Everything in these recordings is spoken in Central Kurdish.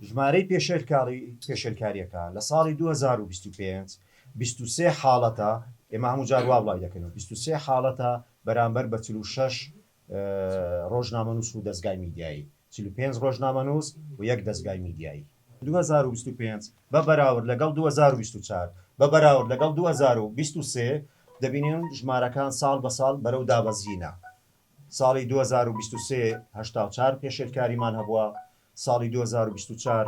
ژمارەی پێشێلکاریەکان لە ساڵی 2025 23 حاڵەتە ئێمە هەموو جار وا وڵای دەکەنەوە 23 حاڵەتە بەرامبەر بە 46 ڕۆژنامەنووس و دەستگای میدیایی 45 ڕۆژنامەنووس و یەک دەستگای میدیایی 2025 بە بەراورد لەگەڵ 2024 بە بەراورد لەگەڵ 2023 دەبینین ژمارەکان ساڵ بە ساڵ بەرەو دابەزینە. ساڵی 2023 84 پێشێلکاریمان هەبووە، ساڵی 2024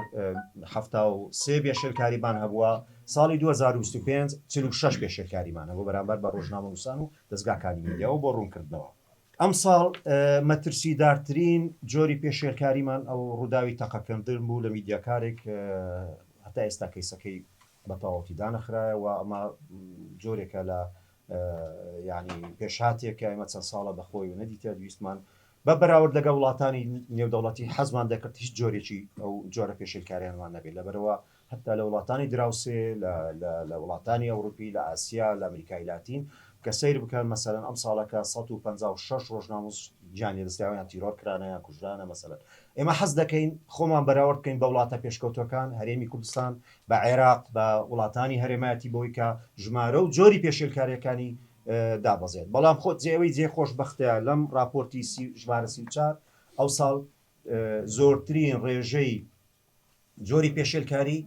73 پێشێلکاریمان هەبووە، ساڵی 2025 46 پێشێلکاریمان هەبوو بەرامبەر بە ڕۆژنامەنووسان و دەستگاکانی میدیاەوە بۆ ڕوونکردنەوە. ئەم ساڵ مەترسیدارترین جۆری پێشێلکاریمان ئەو ڕووداوی تەقەکردن بوو لە میدیاکارێک هەتا ئێستا کەیسەکەی بە تەواوەتی دانەخرایەوە. ئەمە جۆرێکە لە ینی پێشهاتێکە ئێمە چەند ساڵە بەخۆی و نەدیتە دویستمان بە بەراورد لەگە وڵاتانی نێودەوڵەتی حەزمان دەکرد هیچ جۆرێکی ئەو جۆرە پێشێلکاریانمان نەبێت لەبەرەوە حتا لە وڵاتانی دراوسێ لە وڵاتانی ئەوروپی لە ئاسیا لە ئەمریکای لاتین کە سیر بکەن مەسەلەن ئەم ساڵەکە 156 ڕۆژنامەنووس گیانی دەستیاویان تیرۆر کرانەیان کوژرانە. مەسەلەن ئێمە حەز دەکەین خۆمان بەراورد بکەین بە وڵاتە پێشکەوتەکان هەرێمی کوردستان بە عێراق بە وڵاتانی هەرێمایەتی بۆی کە ژمارە و جۆری پێشێلکاریەکانی دابەزێت. بەڵام خۆت جێەوەی جێ خۆشبەختەیە لەم راپۆرتی ژمارە 34 ئەو ساڵ زۆرترین ڕێژەی جۆری پێشێلکاری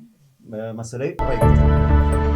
مەسەلەی ڕێگرتن.